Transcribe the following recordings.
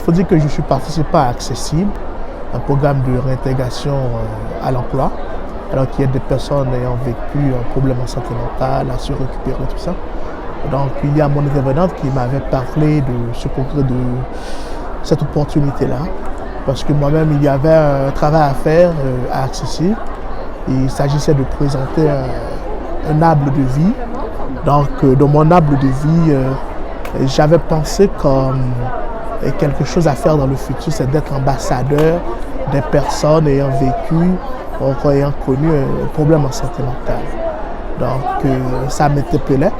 faut dire que je suis participant à Accessible, un programme de réintégration à l'emploi, alors qu'il y a des personnes ayant vécu un problème en santé mentale, à se récupérer, tout ça. Donc il y a mon intervenante qui m'avait parlé de ce congrès, de cette opportunité-là, parce que moi-même, il y avait un travail à faire à Accessible. Il s'agissait de présenter un arbre de vie. Donc, dans mon arbre de vie, j'avais pensé comme quelque chose à faire dans le futur, c'est d'être ambassadeur des personnes ayant vécu ou ayant connu un problème en santé mentale. Donc, ça m'interpellait.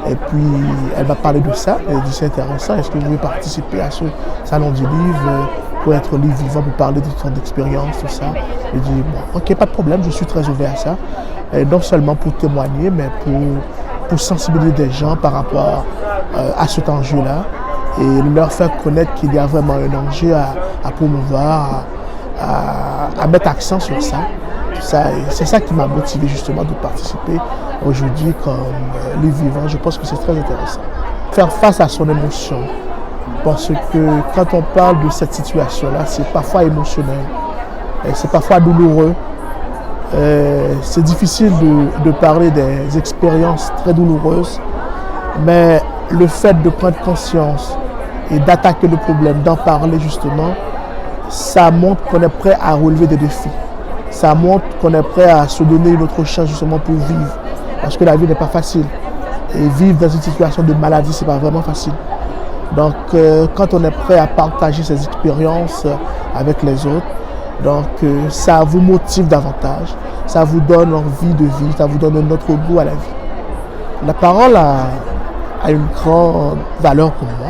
Et puis, elle m'a parlé de ça. Elle a dit, c'est intéressant, est-ce que vous voulez participer à ce salon du livre pour être livre vivant, pour parler de son expérience, tout ça. J'ai dit, bon, ok, pas de problème, je suis très ouvert à ça. Et non seulement pour témoigner, mais pour sensibiliser des gens par rapport à cet enjeu-là et leur faire connaître qu'il y a vraiment un enjeu à promouvoir, à mettre accent sur ça. C'est ça qui m'a motivé justement de participer aujourd'hui comme livre vivant. Je pense que c'est très intéressant. Faire face à son émotion. Parce que quand on parle de cette situation-là, c'est parfois émotionnel, c'est parfois douloureux. C'est difficile de parler des expériences très douloureuses, mais le fait de prendre conscience et d'attaquer le problème, d'en parler justement, ça montre qu'on est prêt à relever des défis. Ça montre qu'on est prêt à se donner une autre chance justement pour vivre. Parce que la vie n'est pas facile. Et vivre dans une situation de maladie, c'est pas vraiment facile. Donc, quand on est prêt à partager ses expériences avec les autres, donc ça vous motive davantage, ça vous donne envie de vivre, ça vous donne un autre goût à la vie. La parole a une grande valeur pour moi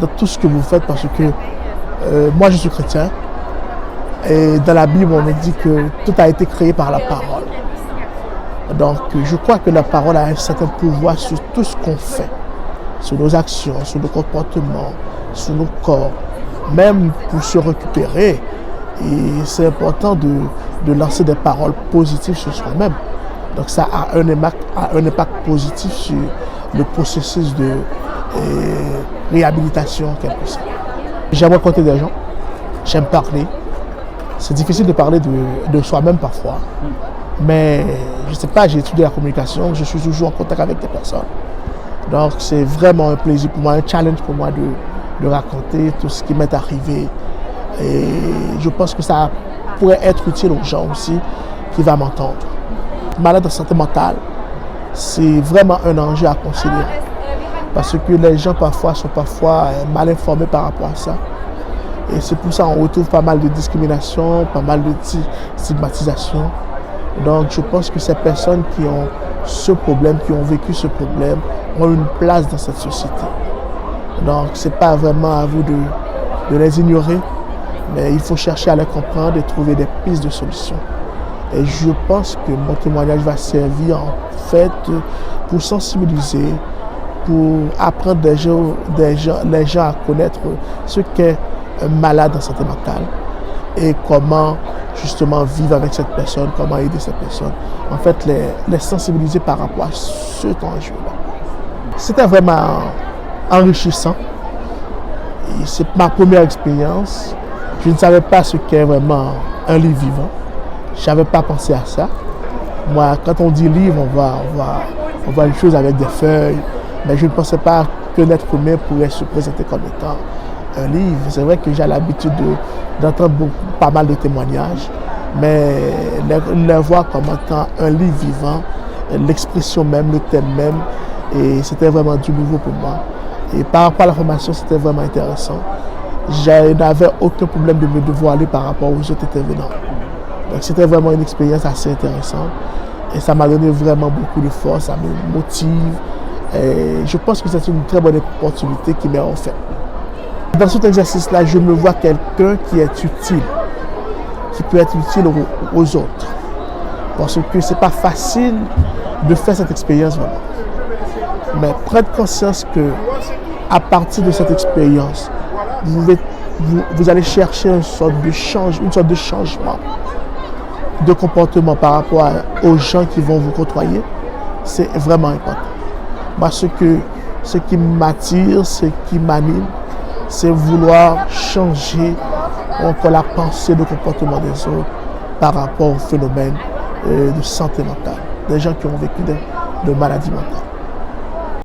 dans tout ce que vous faites parce que moi je suis chrétien et dans la Bible on dit que tout a été créé par la parole. Donc je crois que la parole a un certain pouvoir sur tout ce qu'on fait, sur nos actions, sur nos comportements, sur nos corps, même pour se récupérer. Et c'est important de lancer des paroles positives sur soi-même. Donc ça a un impact positif sur le processus de réhabilitation en quelque sorte. J'aime rencontrer des gens, j'aime parler. C'est difficile de parler de soi-même parfois, mais je ne sais pas, j'ai étudié la communication, je suis toujours en contact avec des personnes. Donc c'est vraiment un plaisir pour moi, un challenge pour moi de raconter tout ce qui m'est arrivé. Et je pense que ça pourrait être utile aux gens aussi qui vont m'entendre. Malade de santé mentale, c'est vraiment un enjeu à considérer. Parce que les gens sont parfois mal informés par rapport à ça. Et c'est pour ça qu'on retrouve pas mal de discrimination, pas mal de stigmatisation. Donc je pense que ces personnes qui ont ce problème, qui ont vécu ce problème, ont une place dans cette société. Donc ce n'est pas vraiment à vous de les ignorer, mais il faut chercher à les comprendre et trouver des pistes de solutions. Et je pense que mon témoignage va servir en fait pour sensibiliser, pour apprendre les gens à connaître ce qu'est un malade en santé mentale et comment justement vivre avec cette personne, comment aider cette personne. En fait, les sensibiliser par rapport à cet enjeu-là. C'était vraiment enrichissant. C'est ma première expérience. Je ne savais pas ce qu'est vraiment un livre vivant. Je n'avais pas pensé à ça. Moi, quand on dit livre, on voit une chose avec des feuilles, mais je ne pensais pas qu'un être humain pourrait se présenter comme étant un livre. C'est vrai que j'ai l'habitude d'entendre pas mal de témoignages, mais les voir comme étant un livre vivant, l'expression même, le thème même, et c'était vraiment du nouveau pour moi. Et par rapport à la formation, c'était vraiment intéressant. Je n'avais aucun problème de me dévoiler par rapport aux autres intervenants. Donc c'était vraiment une expérience assez intéressante et ça m'a donné vraiment beaucoup de force, ça me motive et je pense que c'est une très bonne opportunité qui m'est offerte. Dans cet exercice-là, je me vois quelqu'un qui est utile, qui peut être utile aux autres. Parce que ce n'est pas facile de faire cette expérience vraiment. Mais prendre conscience qu'à partir de cette expérience, vous allez chercher une sorte de changement de comportement par rapport aux gens qui vont vous côtoyer, c'est vraiment important. Moi, ce qui m'attire, ce qui m'anime, c'est vouloir changer encore la pensée, le comportement des autres par rapport au phénomène de santé mentale, des gens qui ont vécu de maladies mentales.